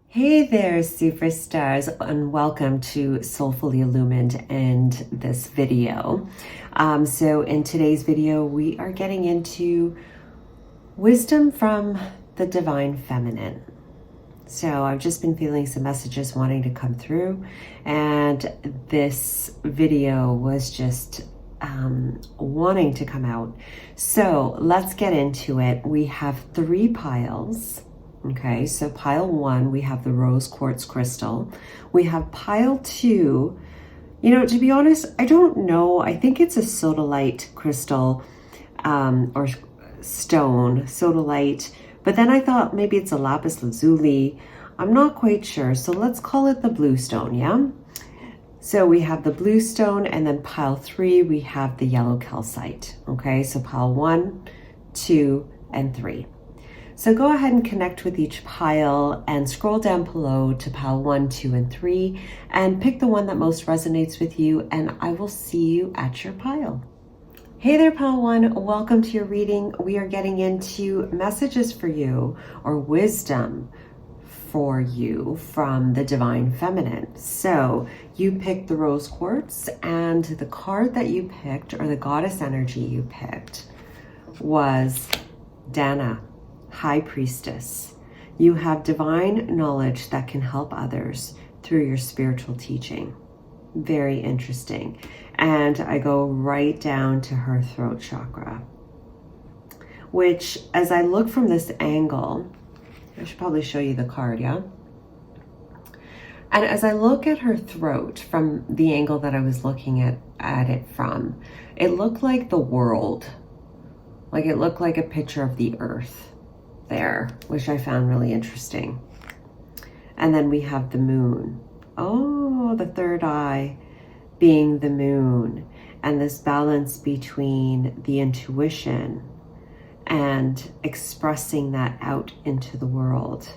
Hey there, superstars, and welcome to Soulfully Illumined and this video. So in today's video, we are getting into wisdom from the divine feminine. So I've just been feeling some messages wanting to come through, and this video was just wanting to come out. So let's get into it. We have 3 piles. Okay, so pile 1, we have the rose quartz crystal. We have pile 2, to be honest, I don't know. I think it's a sodalite crystal or stone, sodalite. But then I thought maybe it's a lapis lazuli. I'm not quite sure. So let's call it the blue stone, yeah? So we have the blue stone, and then pile 3, we have the yellow calcite. Okay, so pile 1, 2, and 3. So go ahead and connect with each pile and scroll down below to pile 1, 2, and 3 and pick the one that most resonates with you, and I will see you at your pile. Hey there, pile 1, welcome to your reading. We are getting into messages for you, or wisdom for you from the divine feminine. So you picked the rose quartz, and the card that you picked, or the goddess energy you picked, was Dana, High Priestess. You have divine knowledge that can help others through your spiritual teaching. Very interesting. And I go right down to her throat chakra, which, as I look from this angle, I should probably show you the card, yeah? And as I look at her throat from the angle that I was looking at it from, it looked like the world. Like it looked like a picture of the earth there, which I found really interesting. And then we have the moon. Oh, the third eye being the moon, and this balance between the intuition and expressing that out into the world.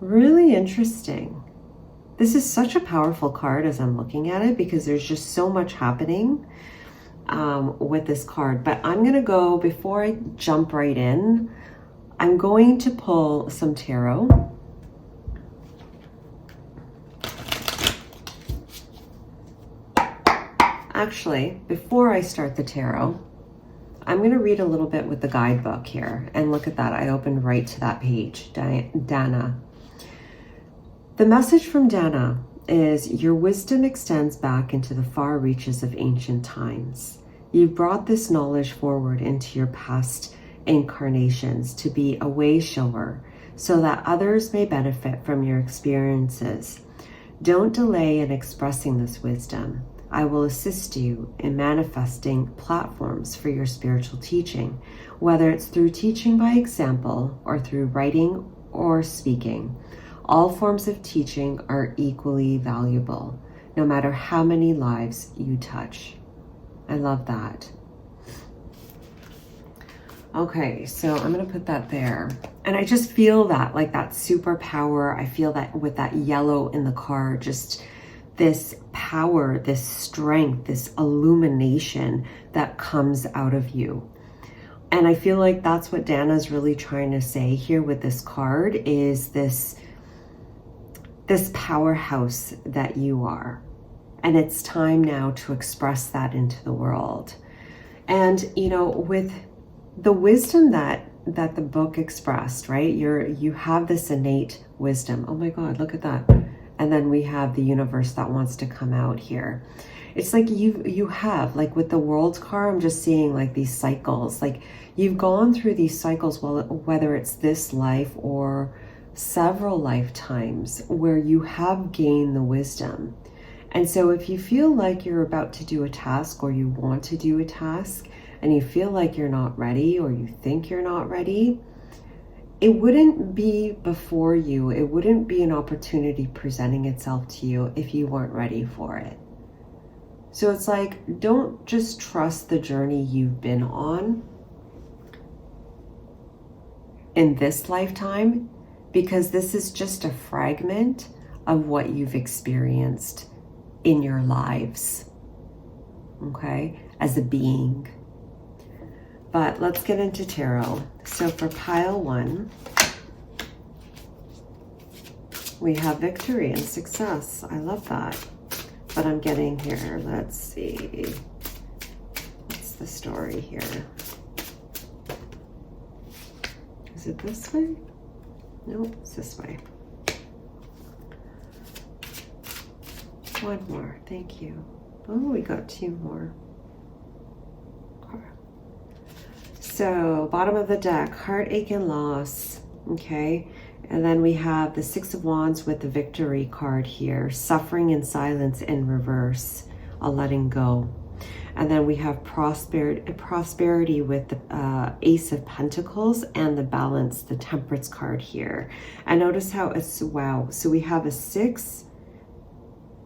Really interesting. This is such a powerful card as I'm looking at it, because there's just so much happening with this card. But I'm gonna go, before I jump right in, I'm going to pull some tarot. Actually, before I start the tarot, I'm going to read a little bit with the guidebook here. And look at that, I opened right to that page, Dana. The message from Dana is, your wisdom extends back into the far reaches of ancient times. You've brought this knowledge forward into your past incarnations to be a way shower so that others may benefit from your experiences. Don't delay in expressing this wisdom. I will assist you in manifesting platforms for your spiritual teaching, whether it's through teaching by example or through writing or speaking. All forms of teaching are equally valuable, no matter how many lives you touch. I love that. Okay, so I'm going to put that there. And I just feel that, like that superpower. I feel that with that yellow in the card, just this power, this strength, this illumination that comes out of you. And I feel like that's what Dana's really trying to say here with this card, is this powerhouse that you are. And it's time now to express that into the world. And, with the wisdom that the book expressed, right? You have this innate wisdom. Oh my God, look at that. And then we have the universe that wants to come out here. It's like you have, like with the world card, I'm just seeing like these cycles. Like you've gone through these cycles, whether it's this life or several lifetimes, where you have gained the wisdom. And so if you feel like you're about to do a task, or you want to do a task, and you feel like you're not ready, or you think you're not ready, it wouldn't be before you. It wouldn't be an opportunity presenting itself to you if you weren't ready for it. So it's like, don't just trust the journey you've been on in this lifetime, because this is just a fragment of what you've experienced in your lives, okay, as a being. But let's get into tarot. So for pile 1, We have victory and success. I love that. But I'm getting here. Let's see. What's the story here? Is it this way? No, it's this way. One more. Thank you. Oh, we got two more. So, bottom of the deck, heartache and loss. Okay. And then we have the Six of Wands with the victory card here. Suffering and silence in reverse. A letting go. And then we have prosperity with the Ace of Pentacles and the balance, the Temperance card here. And notice how it's, wow. So we have a 6.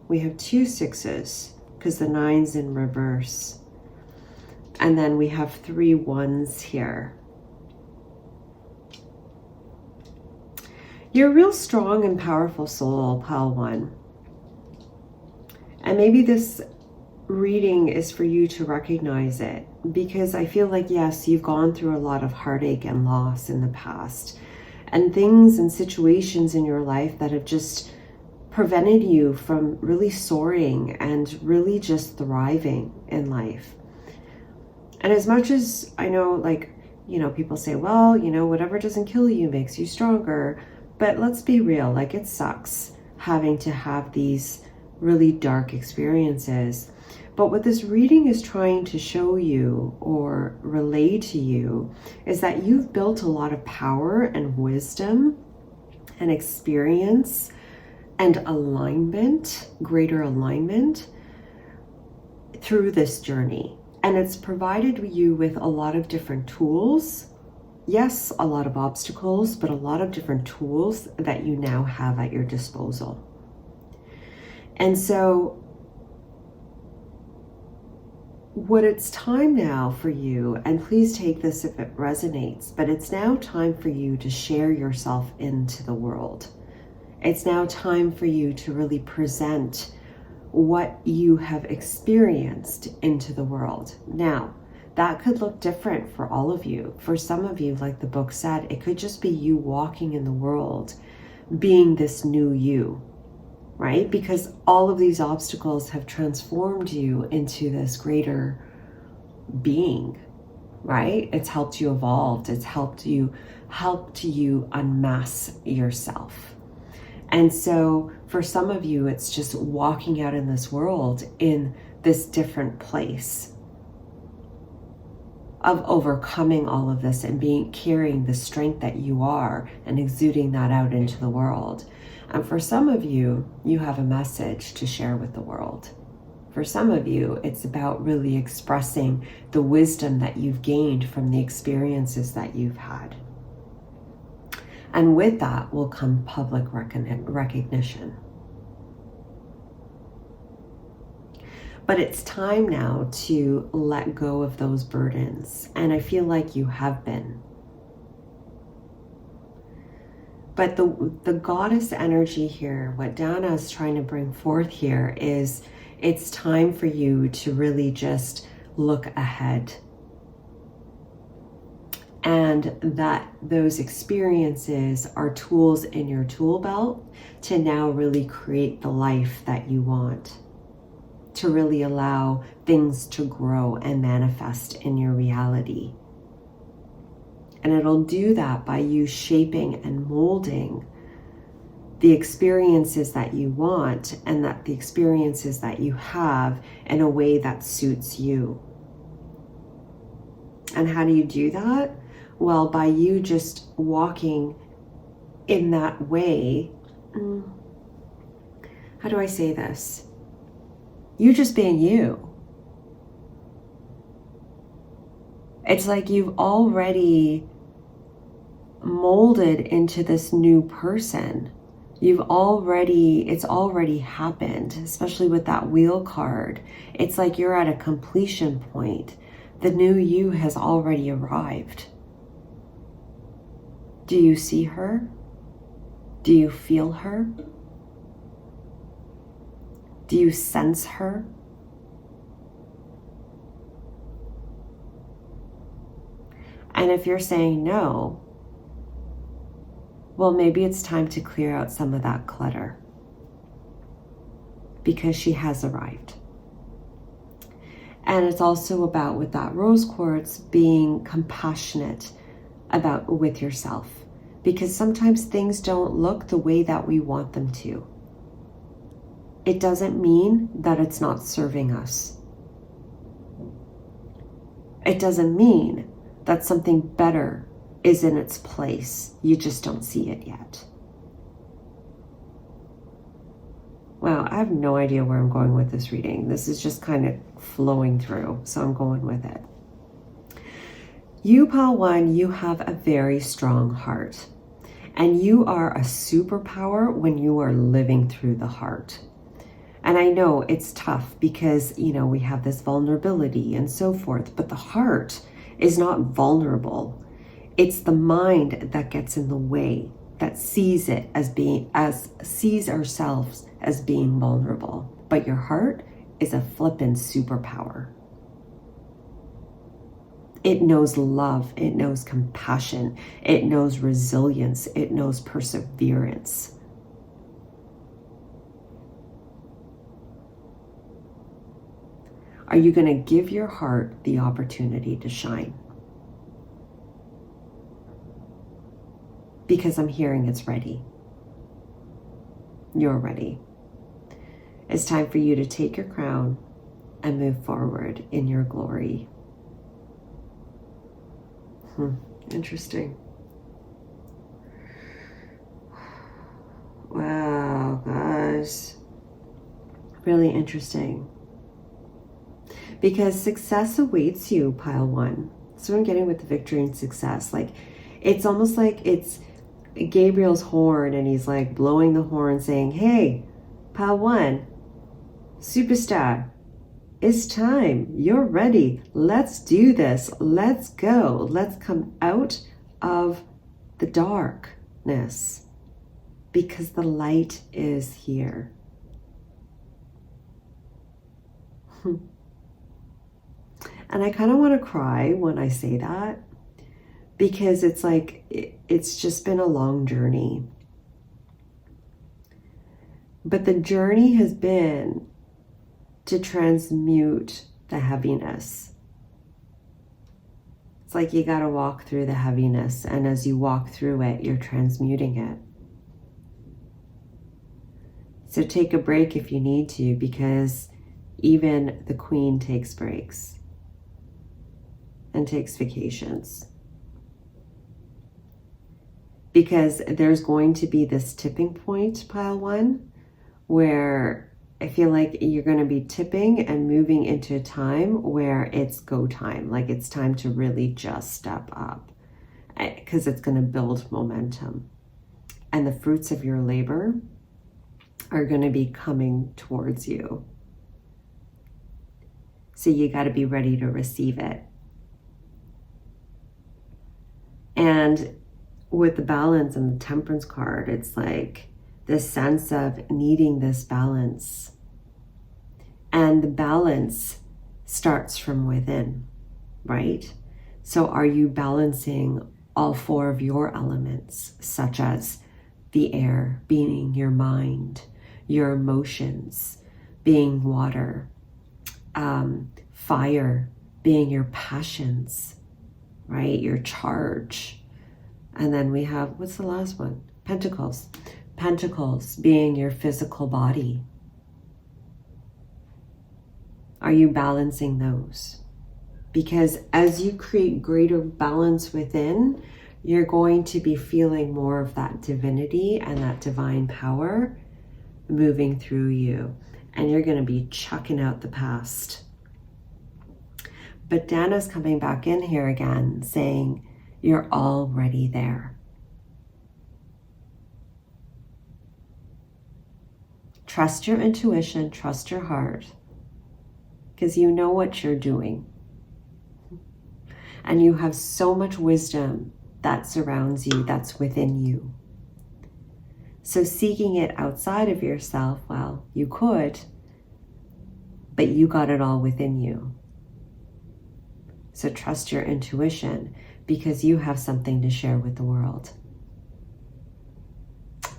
We have 2 6s because the 9's in reverse. And then we have 3 1s here. You're a real strong and powerful soul, Pile 1. And maybe this reading is for you to recognize it, because I feel like, yes, you've gone through a lot of heartache and loss in the past, and things and situations in your life that have just prevented you from really soaring and really just thriving in life. And as much as I know, like, you know, people say, well, you know, whatever doesn't kill you makes you stronger. But let's be real, like, it sucks having to have these really dark experiences. But what this reading is trying to show you or relay to you is that you've built a lot of power and wisdom and experience and alignment, greater alignment through this journey. And it's provided you with a lot of different tools. Yes, a lot of obstacles, but a lot of different tools that you now have at your disposal. And so what it's time now for you, and please take this if it resonates, but it's now time for you to share yourself into the world. It's now time for you to really present what you have experienced into the world. Now, that could look different for all of you. For some of you, like the book said, it could just be you walking in the world, being this new you, right? Because all of these obstacles have transformed you into this greater being, right? It's helped you evolve. It's helped you unmask yourself. And so for some of you, it's just walking out in this world in this different place of overcoming all of this and carrying the strength that you are and exuding that out into the world. And for some of you, you have a message to share with the world. For some of you, it's about really expressing the wisdom that you've gained from the experiences that you've had. And with that will come public recognition. But it's time now to let go of those burdens. And I feel like you have been. But the goddess energy here, what Dana is trying to bring forth here is it's time for you to really just look ahead. And that those experiences are tools in your tool belt to now really create the life that you want. To really allow things to grow and manifest in your reality. And it'll do that by you shaping and molding the experiences that you want and that the experiences that you have in a way that suits you. And how do you do that? Well, by you just walking in that way. How do I say this? You just being you. It's like you've already molded into this new person. It's already happened, especially with that wheel card. It's like you're at a completion point. The new you has already arrived. Do you see her? Do you feel her? Do you sense her? And if you're saying no, Well, maybe it's time to clear out some of that clutter, because she has arrived. And it's also about, with that rose quartz, being compassionate with yourself, because sometimes things don't look the way that we want them to. It doesn't mean that it's not serving us. It doesn't mean that something better is in its place. You just don't see it yet. Wow, I have no idea where I'm going with this reading. This is just kind of flowing through, so I'm going with it. You, Pile 1, you have a very strong heart. And you are a superpower when you are living through the heart. And I know it's tough because, you know, we have this vulnerability and so forth, but the heart is not vulnerable. It's the mind that gets in the way, that sees it sees ourselves as being vulnerable. But your heart is a flippin' superpower. It knows love, it knows compassion, it knows resilience, it knows perseverance. Are you going to give your heart the opportunity to shine? Because I'm hearing it's ready. You're ready. It's time for you to take your crown and move forward in your glory. Interesting. Wow, guys. Really interesting. Because success awaits you, Pile 1. That's what I'm getting with the victory and success. Like, it's almost like it's Gabriel's horn, and he's like blowing the horn saying, hey, Pile 1, superstar, it's time. You're ready. Let's do this. Let's go. Let's come out of the darkness, because the light is here. And I kind of want to cry when I say that, because it's like, it's just been a long journey. But the journey has been to transmute the heaviness. It's like you got to walk through the heaviness, and as you walk through it, you're transmuting it. So take a break if you need to, because even the Queen takes breaks and takes vacations. Because there's going to be this tipping point, Pile 1, where I feel like you're going to be tipping and moving into a time where it's go time. Like, it's time to really just step up, because it's going to build momentum. And the fruits of your labor are going to be coming towards you. So you got to be ready to receive it. And with the balance and the temperance card, it's like this sense of needing this balance. And the balance starts from within, right? So are you balancing all 4 of your elements, such as the air being your mind, your emotions being water, fire being your passions, right? Your charge. And then we have, what's the last one? Pentacles. Pentacles being your physical body. Are you balancing those? Because as you create greater balance within, you're going to be feeling more of that divinity and that divine power moving through you. And you're going to be chucking out the past. But Dana's coming back in here again, saying, you're already there. Trust your intuition, trust your heart, because you know what you're doing. And you have so much wisdom that surrounds you, that's within you. So seeking it outside of yourself, well, you could, but you got it all within you. So trust your intuition, because you have something to share with the world.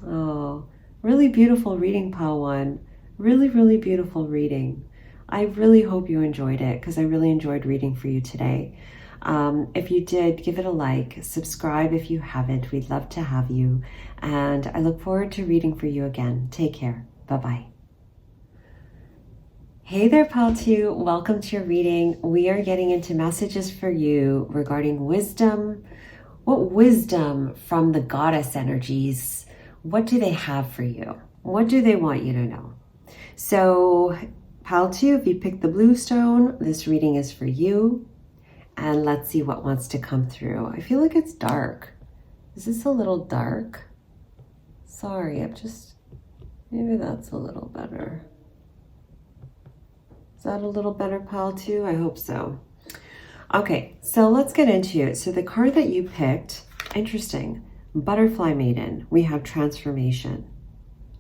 Oh, really beautiful reading, Pile One. Really, really beautiful reading. I really hope you enjoyed it because I really enjoyed reading for you today. If you did, give it a like, subscribe if you haven't. We'd love to have you. And I look forward to reading for you again. Take care. Bye-bye. Hey there, Pile 2. Welcome to your reading. We are getting into messages for you regarding wisdom. What wisdom from the goddess energies? What do they have for you? What do they want you to know? So, Pile 2, if you picked the blue stone, this reading is for you. And let's see what wants to come through. I feel like it's dark. Is this a little dark? Sorry, maybe that's a little better. Is that a little better, Pile 2? I hope so. Okay, so let's get into it. So the card that you picked, interesting, Butterfly Maiden. We have transformation.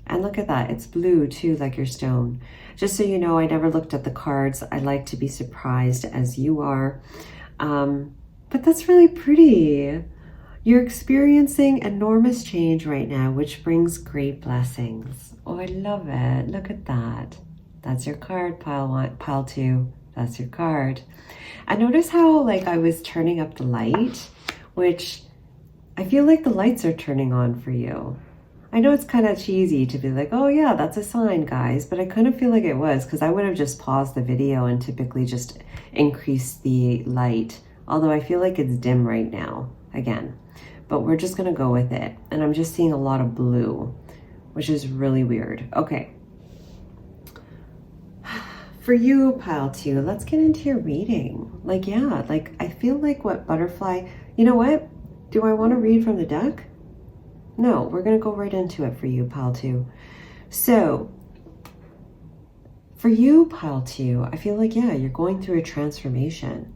And look at that, it's blue too, like your stone. Just so you know, I never looked at the cards. I like to be surprised as you are. But that's really pretty. You're experiencing enormous change right now, which brings great blessings. Oh, I love it. Look at that. That's your card, Pile 2. That's your card. And notice how like I was turning up the light, which I feel like the lights are turning on for you. I know it's kind of cheesy to be like, oh yeah, that's a sign, guys, but I kind of feel like it was because I would have just paused the video and typically just increased the light. Although I feel like it's dim right now, again, but we're just gonna go with it. And I'm just seeing a lot of blue, which is really weird. Okay. For you, Pile 2, let's get into your reading. Like, yeah, like I feel like what butterfly, you know what? Do I want to read from the deck? No, we're going to go right into it for you, Pile 2. So, for you, Pile 2, I feel like, yeah, you're going through a transformation.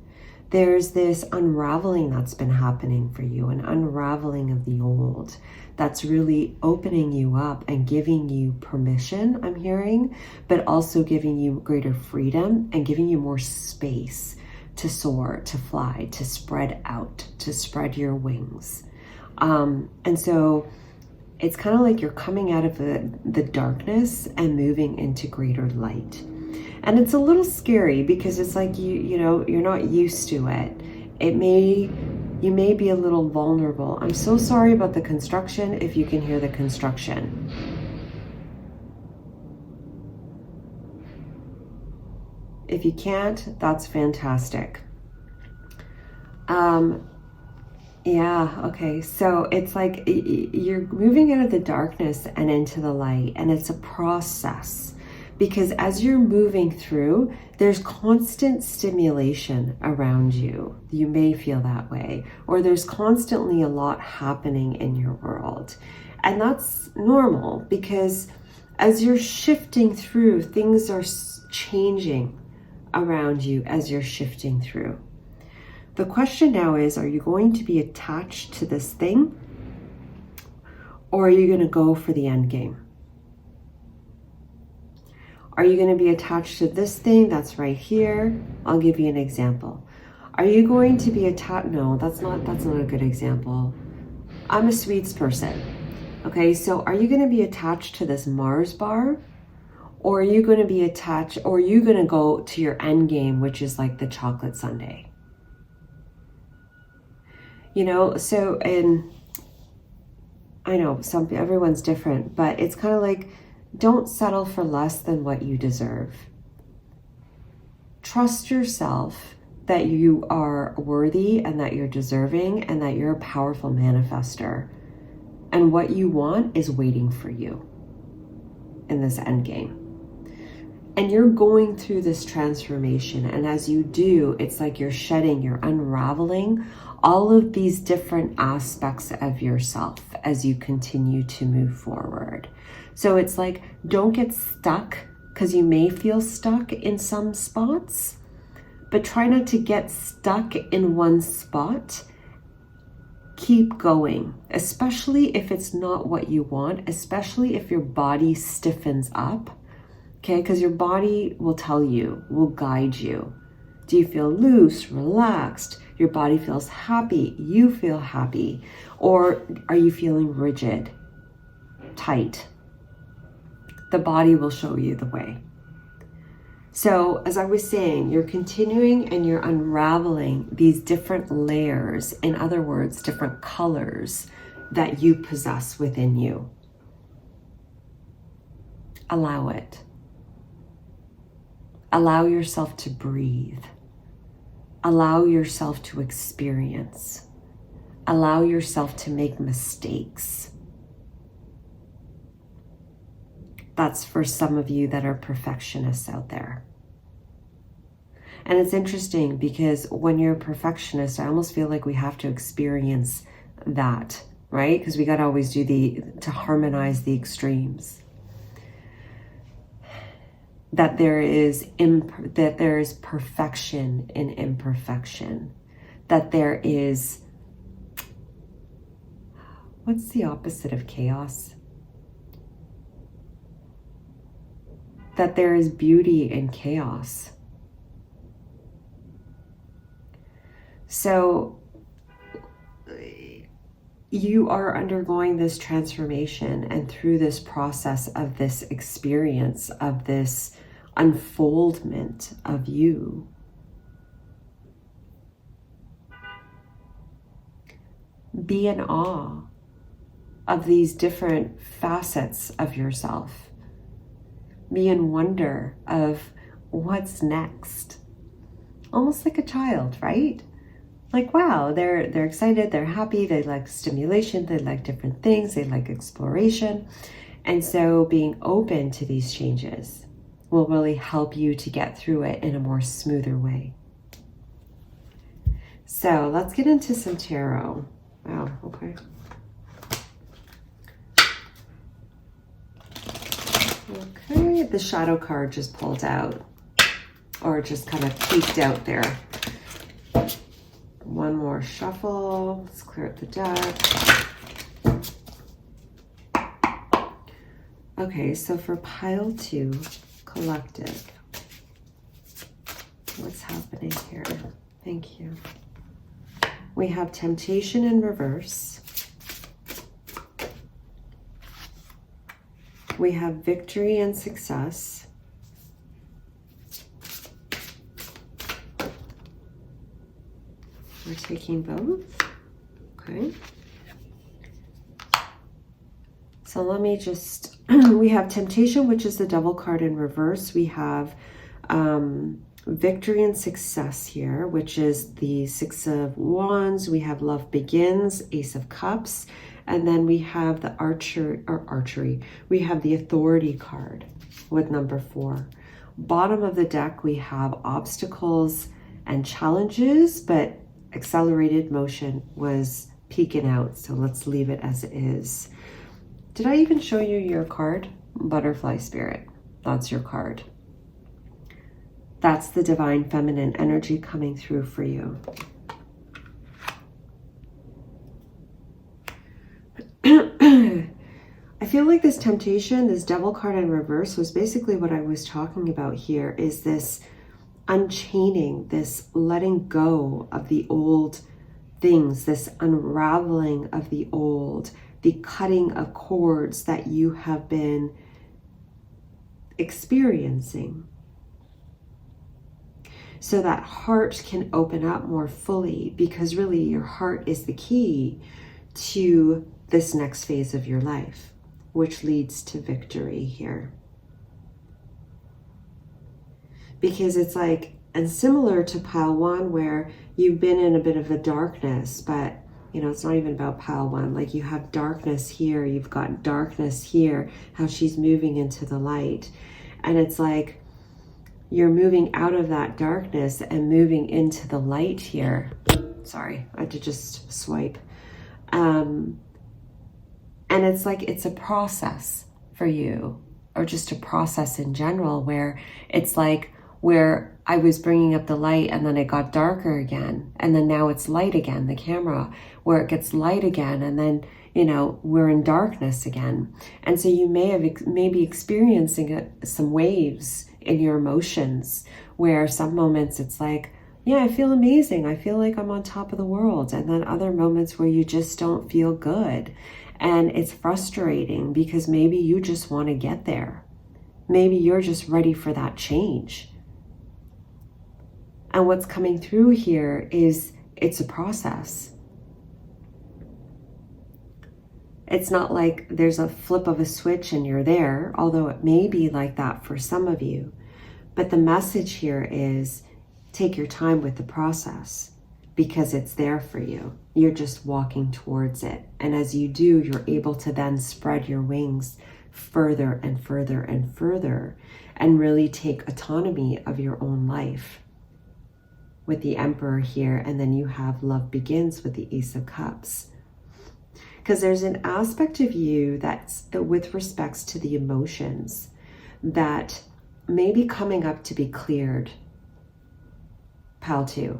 There's this unraveling that's been happening for you, an unraveling of the old that's really opening you up and giving you permission, I'm hearing, but also giving you greater freedom and giving you more space to soar, to fly, to spread out, to spread your wings. And so it's kind of like you're coming out of the darkness and moving into greater light. And it's a little scary because it's like you know, you're not used to it. You may be a little vulnerable. I'm so sorry about the construction if you can hear the construction. If you can't, that's fantastic. Yeah, okay. So it's like you're moving out of the darkness and into the light, and it's a process because as you're moving through, there's constant stimulation around you. You may feel that way, or there's constantly a lot happening in your world. And that's normal because as you're shifting through, things are changing around you as you're shifting through. The question now is, are you going to be attached to this thing, or are you going to go for the end game? Are you going to be attached to this thing that's right here? I'll give you an example. Are you going to be attached? No, that's not a good example. I'm a sweets person. Okay, so are you going to be attached to this Mars bar? Or are you going to be attached, or are you going to go to your end game, which is like the chocolate sundae? You know, so, and I know everyone's different, but it's kind of like, don't settle for less than what you deserve. Trust yourself that you are worthy and that you're deserving and that you're a powerful manifester. And what you want is waiting for you in this end game. And you're going through this transformation. And as you do, it's like you're shedding, you're unraveling all of these different aspects of yourself as you continue to move forward. So it's like, don't get stuck, because you may feel stuck in some spots, but try not to get stuck in one spot. Keep going, especially if it's not what you want, especially if your body stiffens up, okay? Because your body will tell you, will guide you. Do you feel loose, relaxed? Your body feels happy, you feel happy, or are you feeling rigid? tight, the body will show you the way. So as I was saying, you're continuing and you're unraveling these different layers, in other words, different colors that you possess within you. Allow it. Allow yourself to breathe. Allow yourself to experience. Allow yourself to make mistakes. That's for some of you that are perfectionists out there. And it's interesting because when you're a perfectionist, I almost feel like we have to experience that, right? Because we got to always do to harmonize the extremes. That there is perfection in imperfection. That there is, what's the opposite of chaos? That there is beauty in chaos. So you are undergoing this transformation, and through this process of this experience, of this unfoldment of you, be in awe of these different facets of yourself. Be in wonder of what's next. Almost like a child, right? Like, wow, they're excited, they're happy, they like stimulation, they like different things, they like exploration. And so being open to these changes will really help you to get through it in a more smoother way. So let's get into some tarot. Wow, okay. Okay, the shadow card just pulled out, or just kind of peeked out there. One more shuffle. Let's clear up the deck. Okay, so for pile 2, collective, what's happening here? Thank you. We have temptation in reverse. We have victory and success. We're taking both. Okay. So let me just, we have temptation, which is the devil card in reverse. We have victory and success here, which is the 6 of Wands. We have love begins, Ace of Cups. And then we have the archery. We have the authority card with number 4. Bottom of the deck, we have obstacles and challenges, but accelerated motion was peeking out. So let's leave it as it is. Did I even show you your card? Butterfly Spirit. That's your card. That's the divine feminine energy coming through for you. I feel like this temptation, this devil card in reverse, was basically what I was talking about here, is this unchaining, this letting go of the old things, this unraveling of the old, the cutting of cords that you have been experiencing, so that heart can open up more fully, because really your heart is the key to this next phase of your life, which leads to victory here. Because it's like, and similar to pile 1, where you've been in a bit of a darkness, but you know, it's not even about pile 1. Like, you have darkness here, you've got darkness here, how she's moving into the light. And it's like, you're moving out of that darkness and moving into the light here. Sorry, I had to just swipe. And it's like, it's a process for you, or just a process in general, where it's like, where I was bringing up the light and then it got darker again, and then now it's light again, the camera, where it gets light again, and then, you know, we're in darkness again. And so you may be experiencing some waves in your emotions, where some moments it's like, yeah, I feel amazing, I feel like I'm on top of the world, and then other moments where you just don't feel good. And it's frustrating because maybe you just want to get there. Maybe you're just ready for that change. And what's coming through here is it's a process. It's not like there's a flip of a switch and you're there, although it may be like that for some of you. But the message here is take your time with the process because it's there for you. You're just walking towards it. And as you do, you're able to then spread your wings further and further and further and really take autonomy of your own life. With the Emperor here, and then you have love begins with the Ace of Cups. Because there's an aspect of you that's with respects to the emotions that may be coming up to be cleared, Pile 2.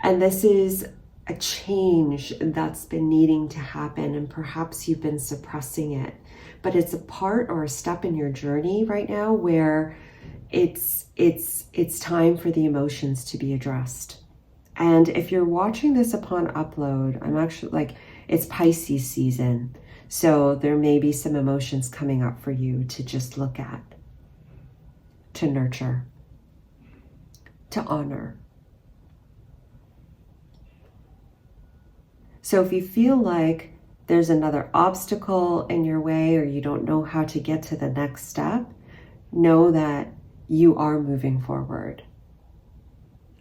And this is a change that's been needing to happen, and perhaps you've been suppressing it. But it's a part or a step in your journey right now where it's time for the emotions to be addressed. And if you're watching this upon upload, I'm actually like, it's Pisces season. So there may be some emotions coming up for you to just look at, to nurture, to honor. So if you feel like there's another obstacle in your way or you don't know how to get to the next step, know that you are moving forward.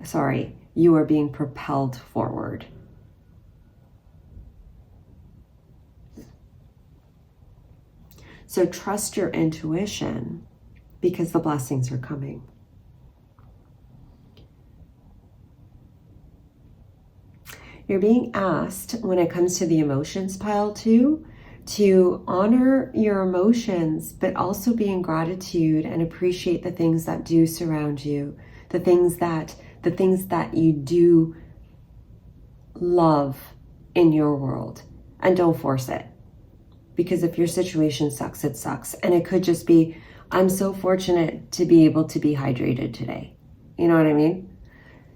Sorry, you are being propelled forward. So trust your intuition because the blessings are coming. You're being asked, when it comes to the emotions, Pile 2, to honor your emotions, but also be in gratitude and appreciate the things that do surround you, the things that you do love in your world, and don't force it. Because if your situation sucks, it sucks. And it could just be, I'm so fortunate to be able to be hydrated today. You know what I mean?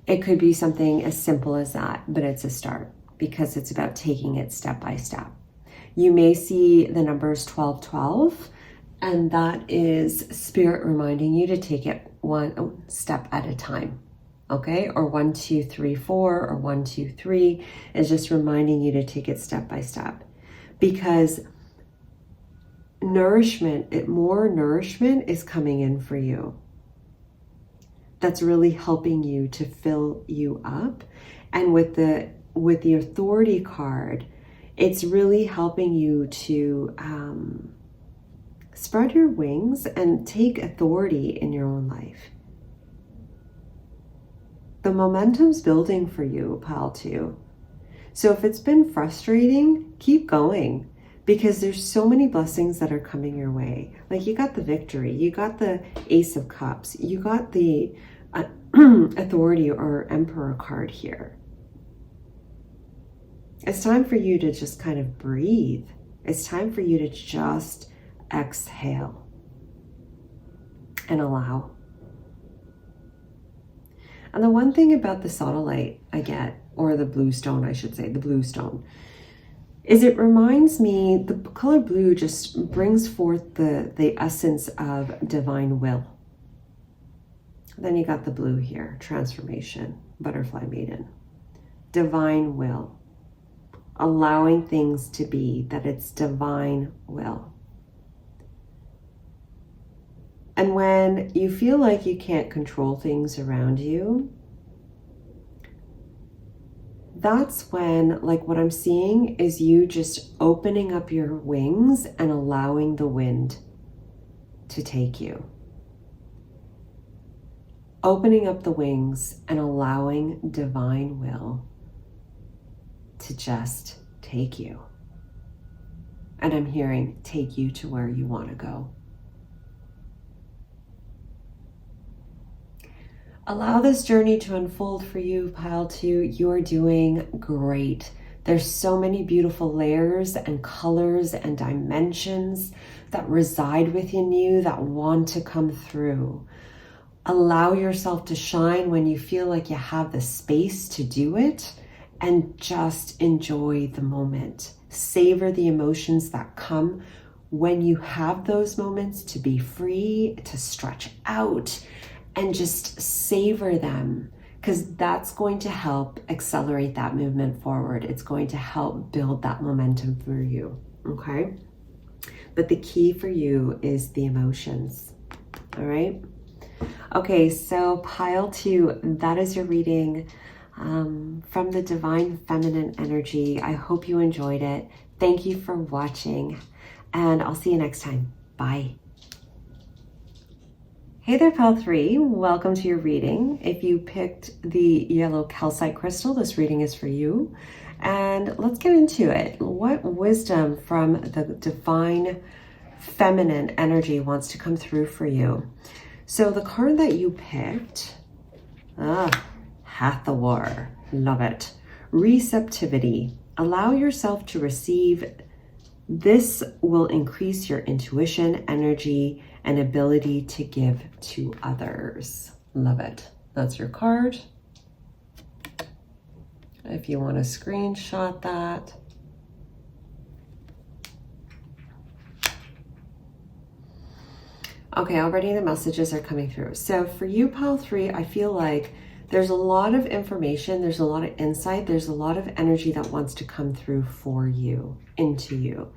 It could be something as simple as that, but it's a start because it's about taking it step by step. You may see the numbers 1212, and that is Spirit reminding you to take it one step at a time. Okay, or 1, 2, 3, 4, or 1, 2, 3 is just reminding you to take it step by step, because more nourishment is coming in for you. That's really helping you to fill you up. And with the Authority card, it's really helping you to spread your wings and take authority in your own life. The momentum's building for you, Pile 2. So if it's been frustrating, keep going, because there's so many blessings that are coming your way. Like you got the Victory, you got the Ace of Cups, you got the Authority or Emperor card here. It's time for you to just kind of breathe. It's time for you to just exhale and allow. And the one thing about the Sodalite I get, or the blue stone, I should say, the blue stone, is it reminds me, the color blue just brings forth the essence of divine will. Then you got the blue here, transformation, butterfly maiden, divine will, allowing things to be, that it's divine will. And when you feel like you can't control things around you, that's when, like what I'm seeing is you just opening up your wings and allowing the wind to take you. Opening up the wings and allowing divine will to just take you. And I'm hearing, take you to where you want to go. Allow this journey to unfold for you, Pile 2. You're doing great. There's so many beautiful layers and colors and dimensions that reside within you that want to come through. Allow yourself to shine when you feel like you have the space to do it, and just enjoy the moment. savor the emotions that come when you have those moments, to be free, to stretch out, and just savor them, because that's going to help accelerate that movement forward. It's going to help build that momentum for you, okay? But the key for you is the emotions, all right? Okay, so pile 2, that is your reading from the Divine Feminine Energy. I hope you enjoyed it. Thank you for watching, and I'll see you next time. Bye. Hey there, pile 3. Welcome to your reading. If you picked the yellow calcite crystal, this reading is for you. And let's get into it. What wisdom from the Divine Feminine Energy wants to come through for you? So the card that you picked, Hathor, love it. Receptivity. Allow yourself to receive. This will increase your intuition, energy, and ability to give to others. Love it. That's your card. If you want to screenshot that. Okay, already the messages are coming through. So for you, pile 3, I feel like there's a lot of information, there's a lot of insight, there's a lot of energy that wants to come through for you, into you.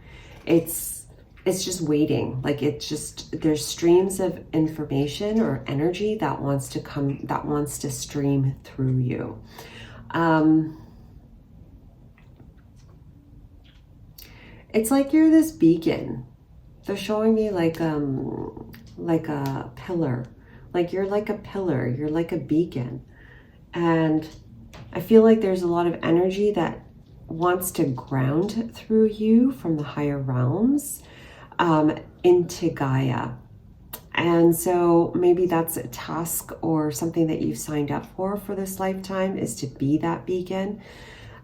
It's just waiting. Like there's streams of information or energy that wants to come, that wants to stream through you. It's like you're this beacon. They're showing me like a pillar. Like you're like a pillar, you're like a beacon. And I feel like there's a lot of energy that wants to ground through you from the higher realms into Gaia. And so maybe that's a task or something that you've signed up for this lifetime, is to be that beacon.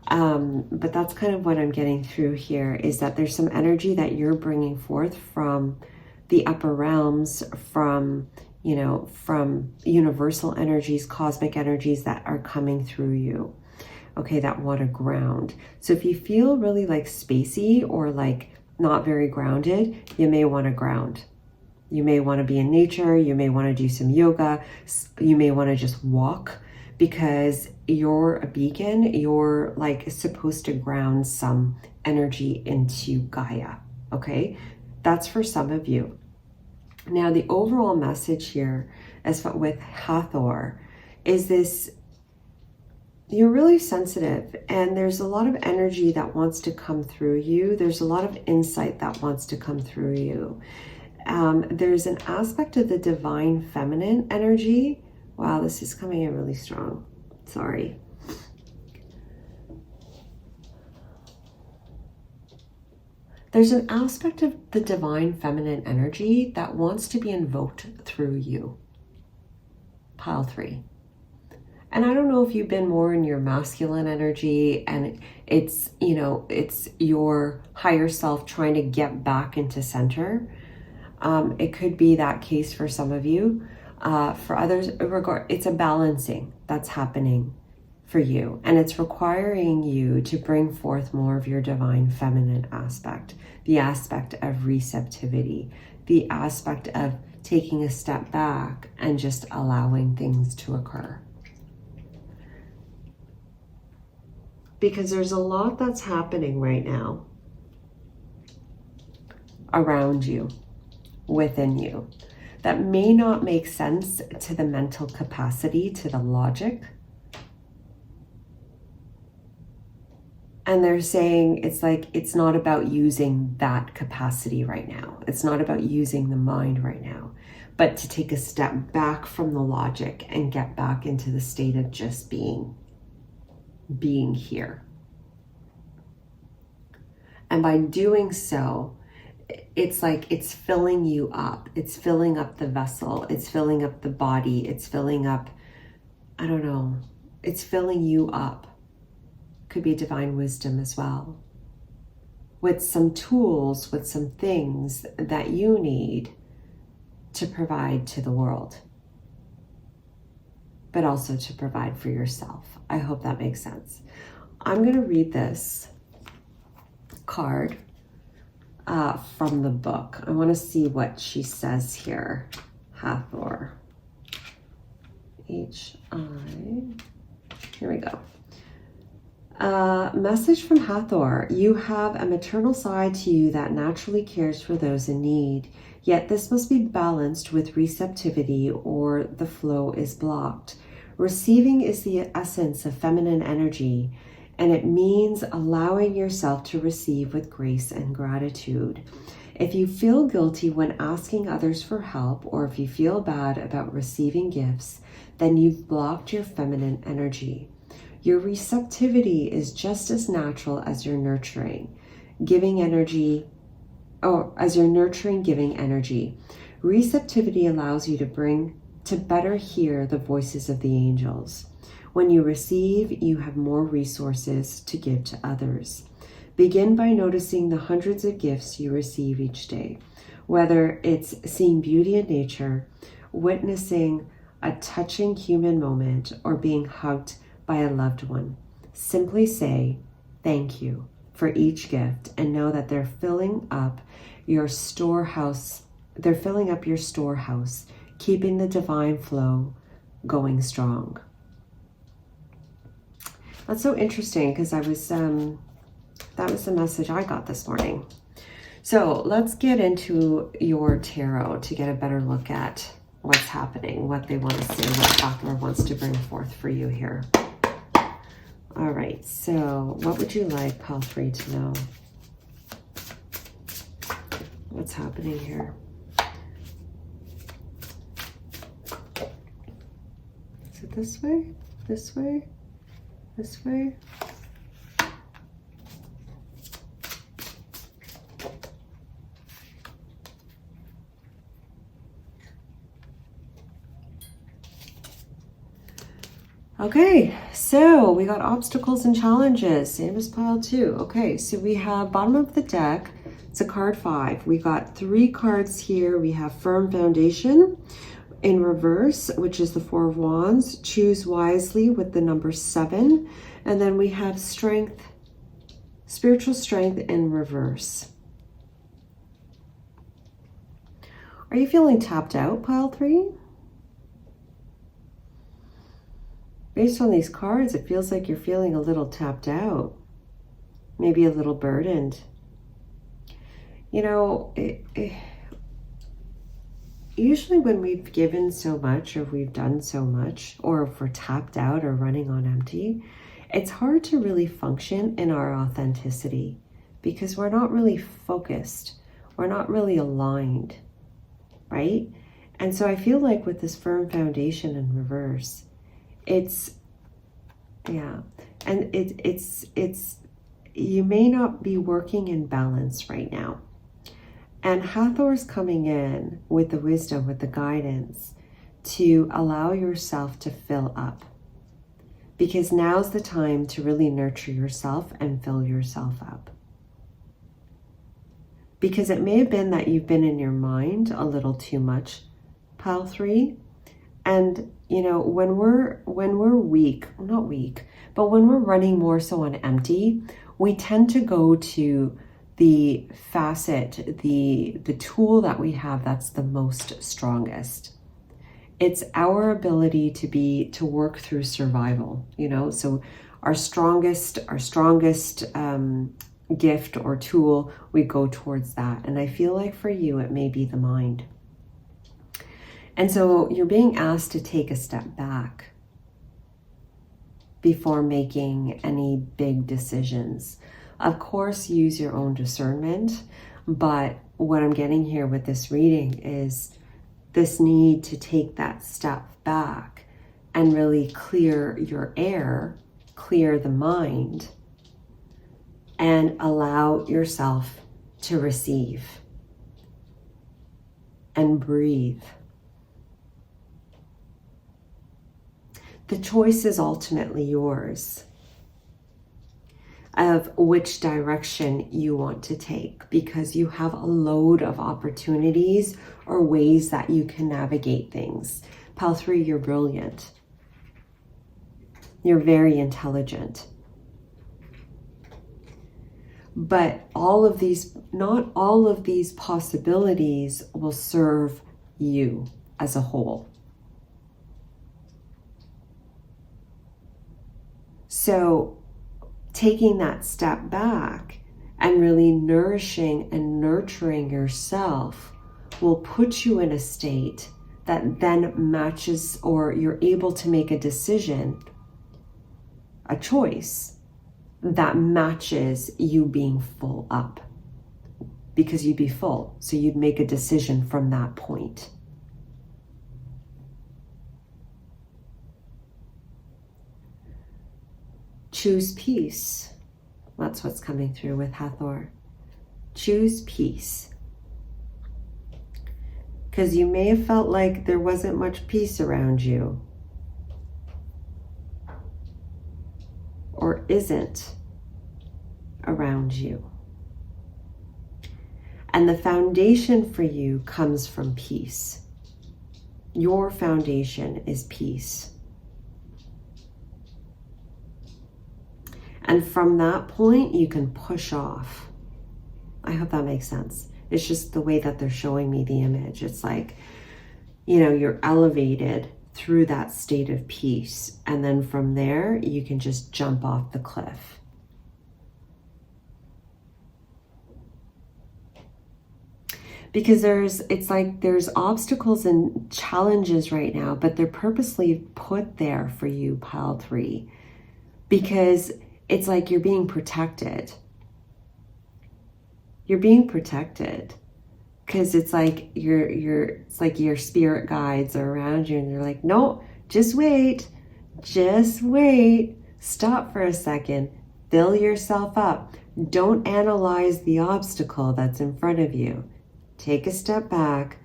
But that's kind of what I'm getting through here, is that there's some energy that you're bringing forth from the upper realms, from, you know, from universal energies, cosmic energies that are coming through you, okay, that want to ground. So if you feel really like spacey or like not very grounded, you may want to ground. You may want to be in nature, you may want to do some yoga, you may want to just walk, because you're a beacon, you're like supposed to ground some energy into Gaia, okay? That's for some of you. Now, the overall message here as with Hathor is this: you're really sensitive, and there's a lot of energy that wants to come through you. There's a lot of insight that wants to come through you. There's an aspect of the Divine Feminine Energy. Wow, this is coming in really strong. Sorry. There's an aspect of the Divine Feminine Energy that wants to be invoked through you. Pile 3. And I don't know if you've been more in your masculine energy and it's, you know, it's your higher self trying to get back into center. It could be that case for some of you. For others, it's a balancing that's happening for you, and it's requiring you to bring forth more of your divine feminine aspect, the aspect of receptivity, the aspect of taking a step back and just allowing things to occur. Because there's a lot that's happening right now around you, within you, that may not make sense to the mental capacity, to the logic. And they're saying it's like, it's not about using that capacity right now. It's not about using the mind right now, but to take a step back from the logic and get back into the state of just being here. And by doing so, it's like it's filling you up. It's filling up the vessel. It's filling up the body. It's filling up, I don't know, it's filling you up. Could be divine wisdom as well, with some tools, with some things that you need to provide to the world, but also to provide for yourself. I hope that makes sense. I'm going to read this card from the book. I want to see what she says here. Hathor. H-I. Here we go. Message from Hathor. You have a maternal side to you that naturally cares for those in need. Yet this must be balanced with receptivity or the flow is blocked. Receiving is the essence of feminine energy, and it means allowing yourself to receive with grace and gratitude. If you feel guilty when asking others for help, or if you feel bad about receiving gifts, then you've blocked your feminine energy. Your receptivity is just as natural as your nurturing, giving energy. Receptivity allows you to better hear the voices of the angels. When you receive, you have more resources to give to others. Begin by noticing the hundreds of gifts you receive each day, whether it's seeing beauty in nature, witnessing a touching human moment, or being hugged by a loved one. Simply say thank you for each gift and know that they're filling up your storehouse. They're filling up your storehouse, keeping the divine flow going strong. That's so interesting because that was the message I got this morning. So let's get into your tarot to get a better look at what's happening, what they want to say, what Hathor wants to bring forth for you here. All right, so what would you like Pile 3 to know? What's happening here? Is it this way? This way? This way? Okay, so we got obstacles and challenges, same as pile 2. Okay, so we have bottom of the deck, it's a card 5. We got 3 cards here. We have Firm Foundation in reverse, which is the 4 of Wands. Choose wisely with the number 7. And then we have Strength, Spiritual Strength in reverse. Are you feeling tapped out, pile 3? Based on these cards, it feels like you're feeling a little tapped out, maybe a little burdened. You know, usually when we've given so much or we've done so much, or if we're tapped out or running on empty, it's hard to really function in our authenticity because we're not really focused. We're not really aligned, right? And so I feel like with this Firm Foundation in reverse, it's you may not be working in balance right now. And Hathor's coming in with the wisdom, with the guidance to allow yourself to fill up. Because now's the time to really nurture yourself and fill yourself up. Because it may have been that you've been in your mind a little too much, pile 3. And you know, when we're weak, not weak, but when we're running more so on empty, we tend to go to the facet, the tool that we have that's the most strongest. It's our ability to work through survival, you know, so our strongest gift or tool, we go towards that. And I feel like for you, it may be the mind. And so you're being asked to take a step back before making any big decisions. Of course, use your own discernment, but what I'm getting here with this reading is this need to take that step back and really clear your air, clear the mind, and allow yourself to receive and breathe. The choice is ultimately yours of which direction you want to take, because you have a load of opportunities or ways that you can navigate things. Pile 3, you're brilliant. You're very intelligent. But all of these, not all of these possibilities will serve you as a whole. So taking that step back and really nourishing and nurturing yourself will put you in a state that then matches, or you're able to make a decision, a choice that matches you being full up, because you'd be full. So you'd make a decision from that point. Choose peace. That's what's coming through with Hathor. Choose peace. Because you may have felt like there wasn't much peace around you. Or isn't around you. And the foundation for you comes from peace. Your foundation is peace. And from that point, you can push off. I hope that makes sense. It's just the way that they're showing me the image. It's like, you know, you're elevated through that state of peace. And then from there, you can just jump off the cliff. Because it's like there's obstacles and challenges right now, but they're purposely put there for you, pile 3. Because it's like you're being protected. You're being protected. Because it's like it's like your spirit guides are around you and you're like, no, just wait. Just wait. Stop for a second. Fill yourself up. Don't analyze the obstacle that's in front of you. Take a step back.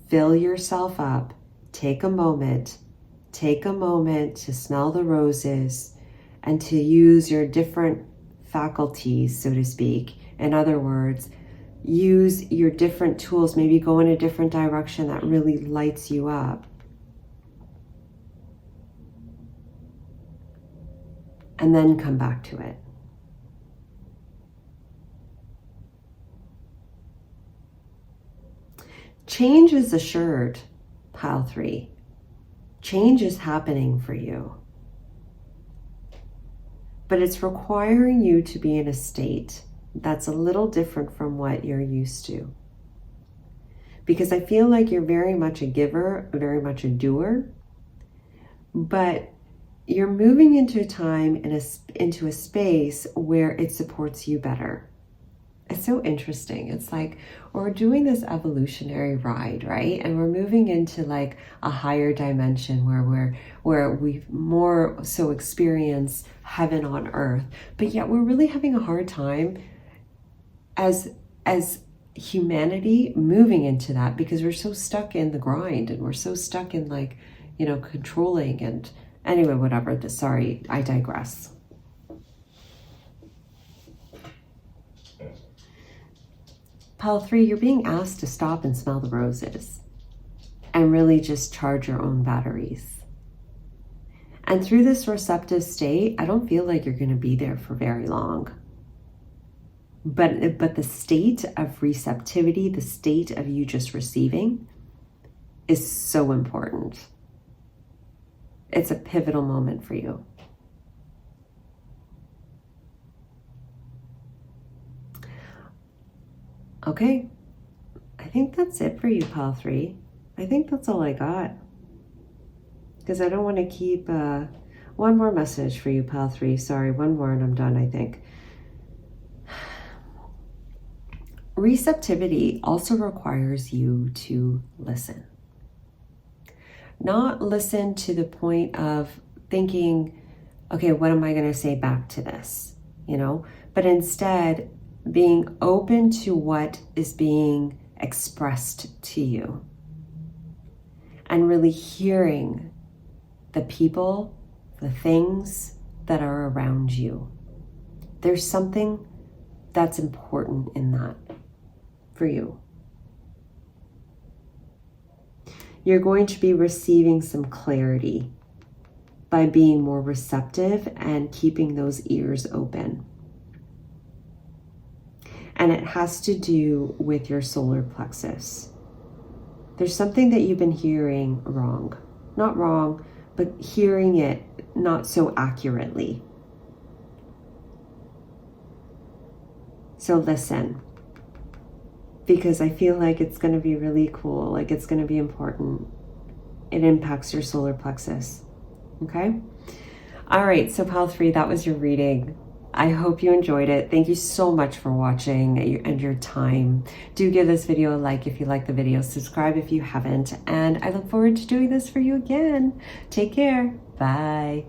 Fill yourself up. Take a moment. Take a moment to smell the roses and to use your different faculties, so to speak. In other words, use your different tools, maybe go in a different direction that really lights you up. And then come back to it. Change is assured, pile 3. Change is happening for you. But it's requiring you to be in a state that's a little different from what you're used to. Because I feel like you're very much a giver, very much a doer, but you're moving into a time, into a space where it supports you better. It's so interesting. It's like we're doing this evolutionary ride, right? And we're moving into like a higher dimension where we more so experience heaven on earth. But yet we're really having a hard time as humanity moving into that, because we're so stuck in the grind and we're so stuck in like, you know, controlling. And anyway, whatever. Sorry, I digress. Pile 3, you're being asked to stop and smell the roses and really just charge your own batteries. And through this receptive state, I don't feel like you're going to be there for very long. But the state of receptivity, the state of you just receiving is so important. It's a pivotal moment for you. Okay, I think that's it for you, pile 3. I think that's all I got. Because I don't want to keep one more message for you, pile 3. Sorry, one more and I'm done, I think. Receptivity also requires you to listen. Not listen to the point of thinking, okay, what am I going to say back to this? You know, but instead being open to what is being expressed to you and really hearing the people, the things that are around you. There's something that's important in that for you. You're going to be receiving some clarity by being more receptive and keeping those ears open. and it has to do with your solar plexus. There's something that you've been hearing wrong. Not wrong, but hearing it not so accurately. So listen, because I feel like it's going to be really cool, like it's going to be important. It impacts your solar plexus. Okay? All right, so Pile 3, that was your reading. I hope you enjoyed it. Thank you so much for watching and your time. Do give this video a like if you like the video. Subscribe if you haven't. And I look forward to doing this for you again. Take care. Bye.